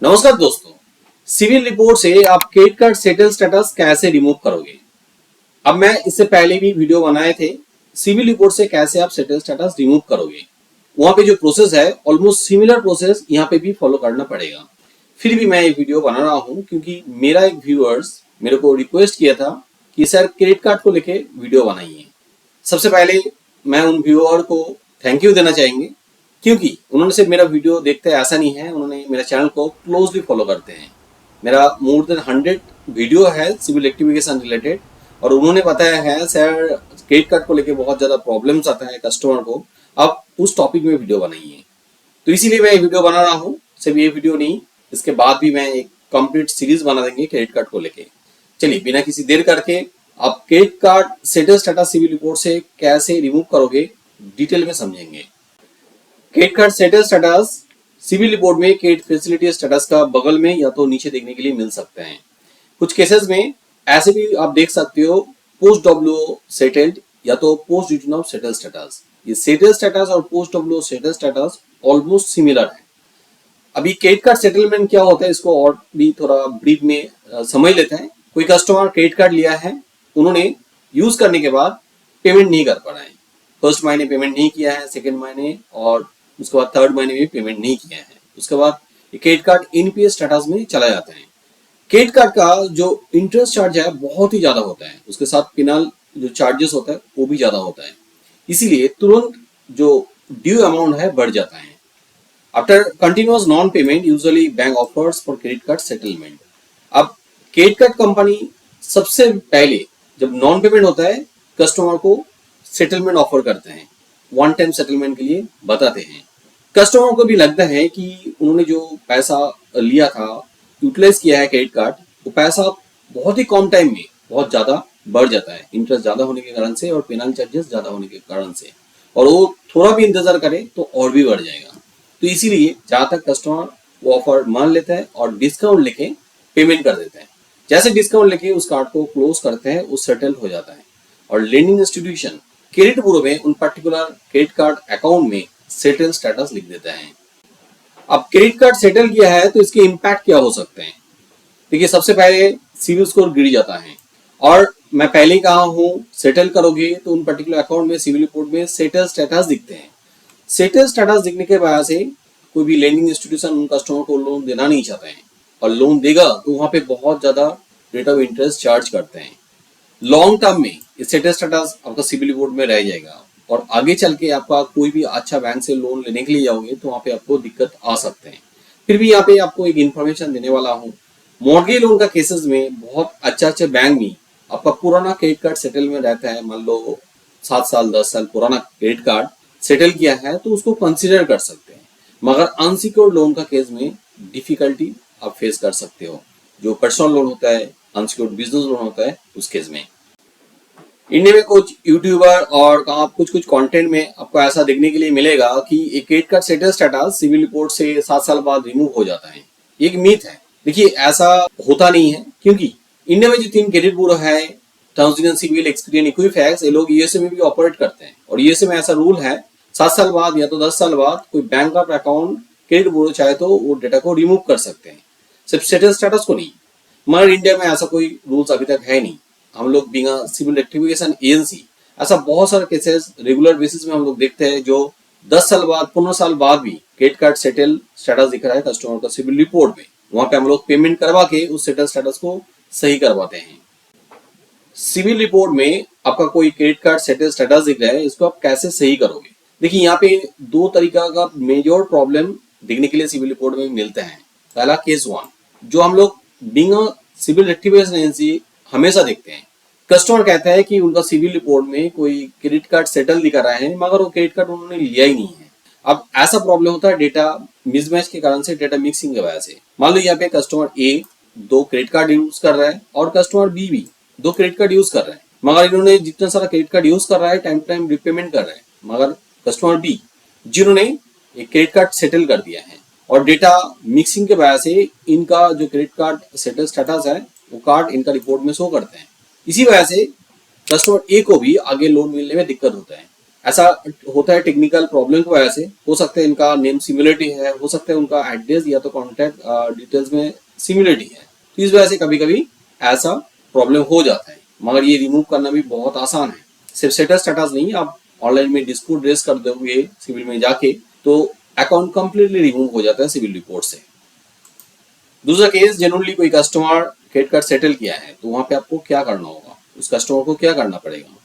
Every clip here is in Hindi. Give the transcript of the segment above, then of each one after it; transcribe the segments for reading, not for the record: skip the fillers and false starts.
नमस्कार दोस्तों, सिविल रिपोर्ट से आप क्रेडिट कार्ड सेटल स्टेटस कैसे रिमूव करोगे। अब मैं इससे पहले भी वीडियो बनाए थे सिविल रिपोर्ट से कैसे आप सेटल स्टेटस रिमूव करोगे। वहां पे जो प्रोसेस है ऑलमोस्ट सिमिलर प्रोसेस यहाँ पे भी फॉलो करना पड़ेगा। फिर भी मैं ये वीडियो बना रहा हूँ क्योंकि मेरा एक व्यूअर्स मेरे को रिक्वेस्ट किया था कि सर क्रेडिट कार्ड को लेके वीडियो बनाइए। सबसे पहले मैं उन व्यूअर को थैंक यू देना चाहेंगे क्योंकि उन्होंने सिर्फ मेरा वीडियो देखते हैं ऐसा नहीं है, उन्होंने मेरा चैनल को क्लोजली फॉलो करते हैं। मेरा मोर देन 100 वीडियो है सिविल रेक्टिफिकेशन रिलेटेड और उन्होंने बताया है सर क्रेडिट कार्ड को लेके बहुत ज़्यादा प्रॉब्लम्स आता है कस्टमर को, आप उस टॉपिक में वीडियो बनाइए। तो इसीलिए मैं ये वीडियो बना रहा हूँ। सिर्फ ये वीडियो नहीं, इसके बाद भी मैं एक कंप्लीट सीरीज बना देंगे क्रेडिट कार्ड को लेके। चलिए बिना किसी देर करके आप credit card settle status CIBIL report से कैसे रिमूव करोगे डिटेल में समझेंगे। Credit card settle status CIBIL report में क्रेडिट फैसिलिटी स्टेटस का बगल में या तो नीचे देखने के लिए मिल सकते हैं। कुछ केसेस में ऐसे भी आप देख सकते हो पोस्ट डब्ल्यू सेटल्ड या तो post return of settle status. ये सेटल स्टेटस और post W settle status almost similar है। अभी क्रेडिट कार्ड सेटलमेंट क्या होता है इसको और भी थोड़ा ब्रीफ में समझ लेते हैं। कोई कस्टमर क्रेडिट कार्ड लिया है, उन्होंने यूज करने के बाद पेमेंट नहीं कर पा रहे हैं। फर्स्ट महीने पेमेंट नहीं किया है, सेकेंड महीने और उसके बाद थर्ड महीने में पेमेंट नहीं किया है। उसके बाद क्रेडिट कार्ड एनपीएस स्टेटस में चला जाता है। क्रेडिट कार्ड का जो इंटरेस्ट चार्ज है बहुत ही ज्यादा होता है, उसके साथ पेनल जो चार्जेस होता है वो भी ज्यादा होता है। इसीलिए तुरंत जो ड्यू अमाउंट है बढ़ जाता है। After continuous non payment usually bank offers for credit card settlement. अब क्रेडिट कार्ड कंपनी सबसे पहले जब नॉन पेमेंट होता है कस्टमर को सेटलमेंट ऑफर करते हैं, वन टाइम सेटलमेंट के लिए बताते हैं। कस्टमर को भी लगता है कि उन्होंने जो पैसा लिया था, यूटिलाइज किया है क्रेडिट कार्ड, वो पैसा बहुत ही कम टाइम में बहुत ज्यादा बढ़ जाता है, इंटरेस्ट ज्यादा होने के कारण से और पेनल चार्जेस ज्यादा होने के कारण से, और वो थोड़ा भी इंतजार करे तो और भी बढ़ जाएगा। तो इसीलिए जहां तक कस्टमर वो ऑफर मान लेता है और डिस्काउंट लेके पेमेंट कर देता है। जैसे डिस्काउंट लेके उस कार्ड को क्लोज करते हैं वो सेटल हो जाता है और लेंडिंग इंस्टीट्यूशन क्रेडिट ब्यूरो में उन पर्टिकुलर क्रेडिट कार्ड अकाउंट में सेटल स्टेटस लिख देता है। अब क्रेडिट कार्ड सेटल किया है तो इसके इम्पैक्ट क्या हो सकते हैं। देखिए सबसे पहले सिविल स्कोर गिर जाता है और मैं पहले ही कहा हूं सेटल करोगे तो उन पर्टिकुलर अकाउंट में सिविल रिपोर्ट में सेटल स्टेटस दिखते हैं। सेटल स्टेटस दिखने के वजह से कोई भी लेंडिंग इंस्टीट्यूशन उन कस्टमर को लोन देना नहीं चाहते हैं और लोन देगा तो वहां पे बहुत ज्यादा रेट ऑफ इंटरेस्ट चार्ज करते हैं। लॉन्ग टर्म में सेटल स्टेटस आपका सिविल रिपोर्ट में रह जाएगा और आगे चल के आपका कोई भी अच्छा बैंक से लोन लेने के लिए जाओगे तो वहाँ पे आपको दिक्कत आ सकते हैं। फिर भी यहाँ पे आपको एक इन्फॉर्मेशन देने वाला हूँ। मॉर्गेज लोन का केसेस में बहुत अच्छे बैंक में आपका पुराना क्रेडिट कार्ड सेटल में रहता है। मान लो 7 साल 10 साल पुराना क्रेडिट कार्ड सेटल किया है तो उसको कंसिडर कर सकते हैं, मगर अनसिक्योर्ड लोन का केस में डिफिकल्टी आप फेस कर सकते हो। जो पर्सनल लोन होता है, अनसिक्योर्ड बिजनेस लोन होता है, उस केस में इंडिया में कुछ यूट्यूबर और कुछ कंटेंट में आपको ऐसा देखने के लिए मिलेगा कि एक credit card settle status CIBIL report से 7 साल बाद रिमूव हो जाता है। एक मीथ है। देखिए ऐसा होता नहीं है क्योंकि इंडिया में जो 3 क्रेडिट ब्यूरो है, ट्रांसजेंडर, सिविल, एक्सपीरियन, इक्विफैक्स, ये लोग यूएसए में भी ऑपरेट करते हैं और यूएसए में ऐसा रूल है 7 साल बाद या तो 10 साल बाद कोई बैंक का अकाउंट क्रेडिट ब्यूरो चाहे तो वो डेटा को रिमूव कर सकते हैं, सिर्फ सेटल स्टेटस को नहीं। मगर इंडिया में ऐसा कोई रूल्स अभी तक है नहीं। हम लोग बिना सिविल रेक्टिफिकेशन एजेंसी ऐसा बहुत सारे केसेस रेगुलर बेसिस में हम लोग देखते हैं जो 10 साल बाद 15 साल बाद भी क्रेडिट कार्ड सेटल स्टेटस दिख रहा है कस्टमर का सिविल रिपोर्ट में। वहां पे हम लोग पेमेंट करवा के उस सेटल स्टेटस को सही करवाते हैं। सिविल रिपोर्ट में आपका कोई क्रेडिट कार्ड सेटल स्टेटस दिख रहा है, इसको आप कैसे सही करोगे। देखिए यहाँ पे 2 तरीका का मेजर प्रॉब्लम दिखने के लिए सिविल रिपोर्ट में मिलते हैं। पहला केस 1 जो हम लोग बिना सिविल रेक्टिफिकेशन एजेंसी हमेशा देखते हैं। कस्टमर कहता है कि उनका सिविल रिपोर्ट में कोई क्रेडिट कार्ड सेटल दिखा रहा है मगर वो क्रेडिट कार्ड उन्होंने लिया ही नहीं है। अब ऐसा प्रॉब्लम होता है डेटा मिसमैच के कारण से, डेटा मिक्सिंग की वजह से। मान लो यहाँ पे कस्टमर ए 2 क्रेडिट कार्ड यूज कर रहा है और कस्टमर बी भी 2 क्रेडिट कार्ड यूज कर रहा है, मगर इन्होंने जितना सारा क्रेडिट कार्ड यूज कर रहा है टाइम टाइम रिपेमेंट कर रहा है। मगर कस्टमर बी जिन्होंने एक क्रेडिट कार्ड सेटल कर दिया है और डेटा मिक्सिंग के वजह से इनका जो क्रेडिट कार्ड सेटल स्टेटस है वो कार्ड इनका रिपोर्ट में शो करते हैं। इसी वजह से कस्टमर ए को भी आगे लोन मिलने में दिक्कत होता है। ऐसा होता है टेक्निकल प्रॉब्लम की वजह से, हो सकता है इनका नेम सिमिलरिटी है, हो सकता है उनका एड्रेस या तो कॉन्टैक्ट डिटेल्स में सिमिलरिटी है, तो इस वजह से कभी कभी ऐसा प्रॉब्लम हो जाता है। मगर ये रिमूव करना भी बहुत आसान है, सिर्फ स्टेटस नहीं, आप ऑनलाइन में डिस्प्यूट रेज कर दोगे सिविल में जाके तो अकाउंट कंप्लीटली रिमूव हो जाता है सिविल रिपोर्ट से। दूसरा केस, जनरली कोई कस्टमर क्रेडिट कार्ड सेटल किया है तो वहां पे आपको क्या करना होगा, उस कस्टमर को क्या करना पड़ेगा।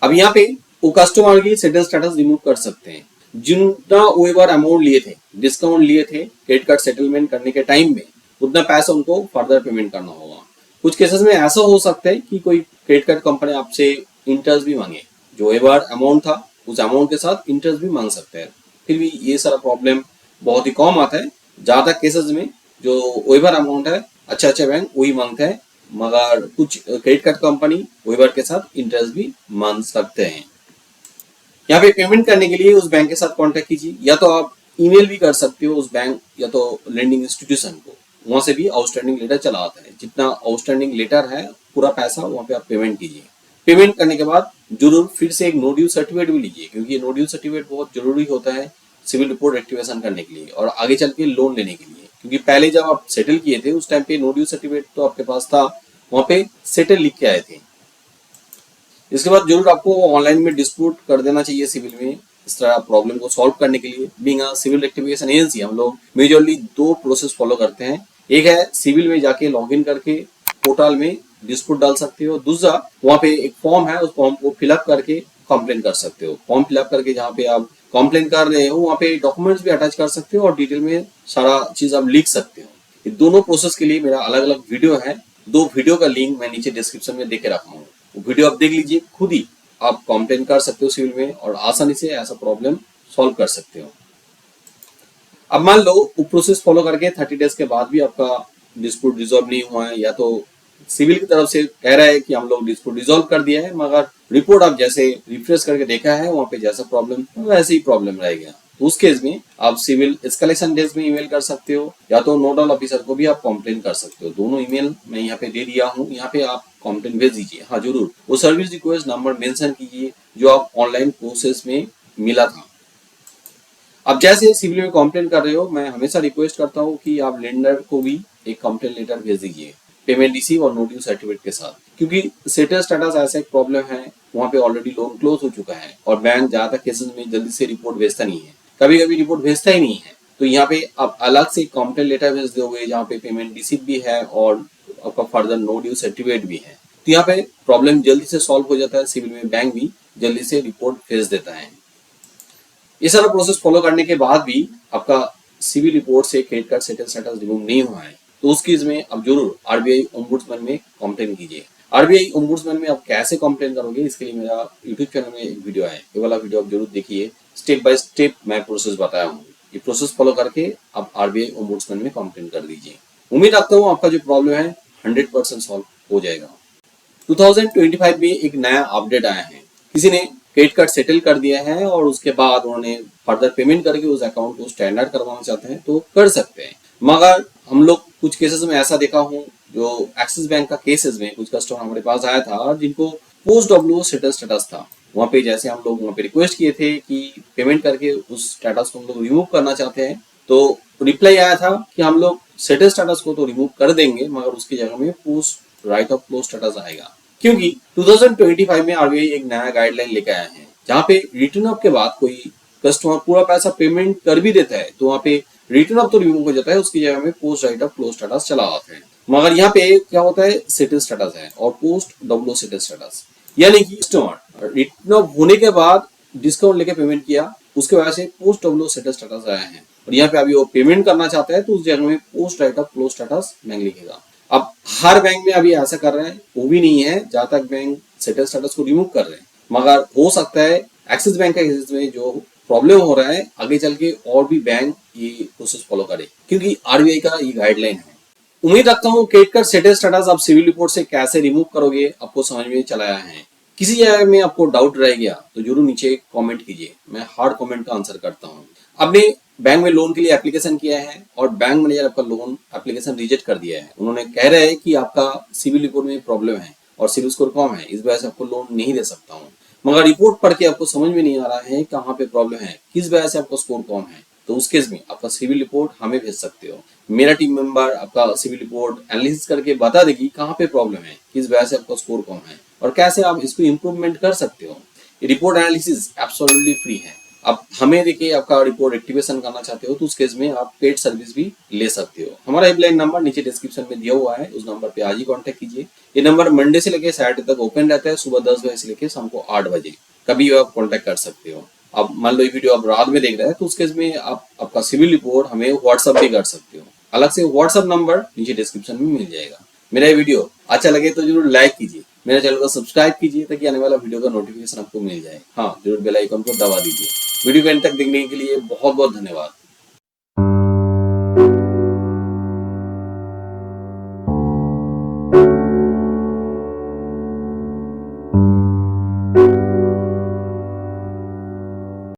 अब यहाँ पे वो कस्टमर की सेटल स्टेटस रिमूव कर सकते हैं। जितना वो बार अमाउंट लिए थे, डिस्काउंट लिए थे क्रेडिट कार्ड सेटलमेंट करने के टाइम में, उतना पैसा उनको फर्दर पेमेंट करना होगा। कुछ केसेस में ऐसा हो सकता है कि कोई क्रेडिट कार्ड कंपनी आपसे इंटरेस्ट भी मांगे, जो एक बार अमाउंट था उस अमाउंट के साथ इंटरेस्ट भी मांग सकते हैं। फिर भी ये सारा प्रॉब्लम बहुत ही कम आता है। ज्यादा केसेस में जो वेबर अमाउंट है अच्छा बैंक वही मांगते हैं, मगर कुछ क्रेडिट कार्ड कंपनी वेबर के साथ इंटरेस्ट भी मांग सकते हैं। यहाँ पे पेमेंट करने के लिए उस बैंक के साथ कांटेक्ट कीजिए, या तो आप ईमेल भी कर सकते हो उस बैंक या तो लेंडिंग इंस्टीट्यूशन को, वहां से भी आउटस्टैंडिंग लेटर चला आता है। जितना आउटस्टैंडिंग लेटर है पूरा पैसा वहां पे आप पेमेंट कीजिए। पेमेंट करने के बाद जरूर फिर से एक नो ड्यू सर्टिफिकेट भी लीजिए, क्योंकि ये नो ड्यू सर्टिफिकेट बहुत जरूरी होता है सिविल रिपोर्ट एक्टिवेशन करने के लिए और आगे चल के लोन लेने के लिए। क्योंकि पहले जब आप सेटल किए थे उस टाइम पे नो ड्यू सर्टिफिकेट तो आपके पास था, वहां पे सेटल लिख के आए थे। इसके बाद जरूर आपको ऑनलाइन में डिस्प्यूट कर देना चाहिए सिविल में, इस तरह प्रॉब्लम को सॉल्व करने के लिए। Being a CIBIL rectification agency हम लोग मेजरली दो प्रोसेस फॉलो करते हैं। एक है सिविल में जाके लॉगिन करके पोर्टल में डिस्प्यूट डाल सकते हो, दूसरा वहां पे एक फॉर्म है उस फॉर्म को फिलअप करके कंप्लेन कर सकते हो। फॉर्म फिलअप करके जहाँ पे आप कंप्लेन कर रहे हो वहाँ पे डॉक्यूमेंट्स भी अटैच कर सकते हो और डिटेल में सारा चीज आप लिख सकते हो। ये दोनों प्रोसेस के लिए मेरा अलग अलग वीडियो है, दो वीडियो का लिंक मैं नीचे डिस्क्रिप्शन में देके रखा हूँ, वीडियो आप देख लीजिए, खुद ही आप कंप्लेन कर सकते हो सिविल में और आसानी से ऐसा प्रॉब्लम सॉल्व कर सकते हो। अब मान लो वो प्रोसेस फॉलो करके 30 डेज के बाद भी आपका डिस्प्यूट रिजॉल्व नहीं हुआ है, या तो सिविल की तरफ से कह रहा है कि हम लोग डिस्प्यूट रिजॉल्व कर दिया है, मगर रिपोर्ट आप जैसे रिफ्रेश करके देखा है वहां पे जैसा प्रॉब्लम वैसे ही प्रॉब्लम रह गया, तो उस केस में आप सिविल एस्केलेशन डेस्क में ईमेल कर सकते हो, या तो नोडल ऑफिसर को भी आप कंप्लेन कर सकते हो। दोनों ईमेल मैं यहाँ पे दे दिया हूँ, यहाँ पे आप कंप्लेन भेज दीजिए। हाँ जरूर वो सर्विस रिक्वेस्ट नंबर मेंशन कीजिए जो आप ऑनलाइन प्रोसेस में मिला था। अब जैसे सिविल में कंप्लेन कर रहे हो, मैं हमेशा रिक्वेस्ट करता हूँ कि आप लेंडर को भी एक कंप्लेन लेटर भेज दीजिए पेमेंट रिसीव और नो ड्यू सर्टिफिकेट के साथ, क्योंकि सेटल स्टेटस ऐसा एक प्रॉब्लम है, वहाँ पे ऑलरेडी लोन क्लोज हो चुका है और बैंक ज्यादातर केसेस में जल्दी से रिपोर्ट भेजता नहीं है, कभी कभी रिपोर्ट भेजता ही नहीं है। तो यहाँ पे आप अलग से कंप्लेन लेटर भेज दोगे जहाँ पे पेमेंट रिसीव भी है और आपका फर्दर नो ड्यू सर्टिफिकेट भी है, तो यहाँ पे प्रॉब्लम जल्दी से सॉल्व हो जाता है। सिविल में बैंक भी जल्दी से रिपोर्ट भेज देता है। ये सारा प्रोसेस फॉलो करने के बाद भी आपका सिविल रिपोर्ट से credit card settle status remove नहीं हुआ है, तो उस केस में आप जरूर आरबीआई ओम्बुड्समैन में कंप्लेन कीजिए। आरबीआई ओम्बुड्समैन में आप कैसे कंप्लेन करोगे इसके लिए मेरा यूट्यूब चैनल में एक वीडियो है, ये वाला वीडियो आप जरूर देखिए, स्टेप बाय स्टेप मैं प्रोसेस बताया हूँ। ये प्रोसेस फॉलो करके आप आरबीआई ओम्बुड्समैन में कंप्लेन कर दीजिए। उम्मीद रखता हूँ आपका जो प्रॉब्लम है 100% सॉल्व हो जाएगा। 2025 में एक नया अपडेट आया है, किसी ने क्रेडिट कार्ड सेटल कर दिया है और उसके बाद उन्होंने फर्दर पेमेंट करके उस अकाउंट को स्टैंडर्ड करवाना चाहते हैं तो कर सकते हैं। मगर हम लोग कुछ केसेस में ऐसा देखा हूँ, जो एक्सिस बैंक का केसेस में कुछ कस्टमर हमारे पास आया था जिनको पोस्ट डब्ल्यू सेटल स्टेटस था, वहाँ पे जैसे हम लोग वहाँ पे रिक्वेस्ट किए थे कि पेमेंट करके उस स्टेटस को हम लोग रिमूव करना चाहते हैं, तो रिप्लाई आया था कि हम लोग सेटल स्टेटस को तो रिमूव कर देंगे मगर उसकी जगह में post right of close status आएगा। क्योंकि 2025 में आरबीआई एक नया गाइडलाइन लेके आया है जहाँ पे रिटर्न ऑफ के बाद कोई कस्टमर पूरा पैसा पेमेंट कर भी देता है तो वहाँ पे रिटर्न ऑफ तो रिमूव हो जाता है, उसकी जगह में post right of close status चला आता है। मगर यहाँ पे क्या होता है, सेटल स्टेटस है और पोस्ट डब्ल्यू सेटल स्टेटस, यानी कि कस्टमर रिटर्न ऑफ होने के बाद डिस्काउंट लेके पेमेंट किया, उसके वजह से पोस्ट डब्ल्यू सेटल स्टेटस आया है और यहाँ पे अभी वो पेमेंट करना चाहता है तो उस जगह में post right of close status bank लिखेगा। अब हर बैंक में अभी ऐसा कर रहे हैं, वो भी नहीं है जहां तक बैंक सेटल स्टेटस को रिमूव कर रहे हैं, मगर हो सकता है एक्सिस बैंक के केस में जो प्रॉब्लम हो रहा है आगे चल के और भी बैंक ये प्रोसेस फॉलो करे, क्योंकि आरबीआई का ये गाइडलाइन है। उम्मीद रखता हूँ क्रेडिट कार्ड सेटल स्टेटस आप सिविल रिपोर्ट से कैसे रिमूव करोगे आपको समझ में चला आया है। किसी जगह में आपको डाउट रह गया तो जरूर नीचे कमेंट कीजिए, मैं हर कमेंट का आंसर करता हूँ। आपने बैंक में लोन के लिए एप्लीकेशन किया है और बैंक मैनेजर आपका लोन एप्लीकेशन रिजेक्ट कर दिया है, उन्होंने कह रहे हैं कि आपका सिविल रिपोर्ट में प्रॉब्लम है और सिविल स्कोर कम है, इस वजह से आपको लोन नहीं दे सकता हूँ। मगर रिपोर्ट पढ़ के आपको समझ में नहीं आ रहा है कहाँ पे प्रॉब्लम है, किस वजह से आपका स्कोर कम है, तो उस केस में आपका सिविल रिपोर्ट हमें भेज सकते हो। मेरा टीम मेंबर आपका सिविल रिपोर्ट एनालिसिस करके बता देगी कहाँ पे प्रॉब्लम है, किस वजह से आपका स्कोर कम है और कैसे आप इसको इम्प्रूवमेंट कर सकते हो। रिपोर्ट एनालिसिस एब्सोल्युटली फ्री है। आप हमें देखिए आपका रिपोर्ट एक्टिवेशन करना चाहते हो तो उस केस में आप पेड सर्विस भी ले सकते हो। हमारा हेल्पलाइन नंबर नीचे डिस्क्रिप्शन में दिया हुआ है, उस नंबर पे आज ही कांटेक्ट कीजिए। ये नंबर मंडे से लेकर सैटरडे तक ओपन रहता है, सुबह 10 बजे से लेकर शाम को 8 बजे, कभी भी आप कांटेक्ट कर सकते हो। अब मान लो ये वीडियो आप रात में देख रहे हैं तो उस केस में आप आपका सिविल रिपोर्ट हमें व्हाट्सअप भी कर सकते हो। अलग से व्हाट्सअप नंबर नीचे डिस्क्रिप्शन में मिल जाएगा। मेरा ये वीडियो अच्छा लगे तो जरूर लाइक कीजिए, मेरे चैनल को सब्सक्राइब कीजिए ताकि आने वाला वीडियो का नोटिफिकेशन आपको मिल जाए। हाँ, जरूर बेल आइकन को दबा दीजिए। वीडियो को एंड तक देखने के लिए बहुत बहुत धन्यवाद।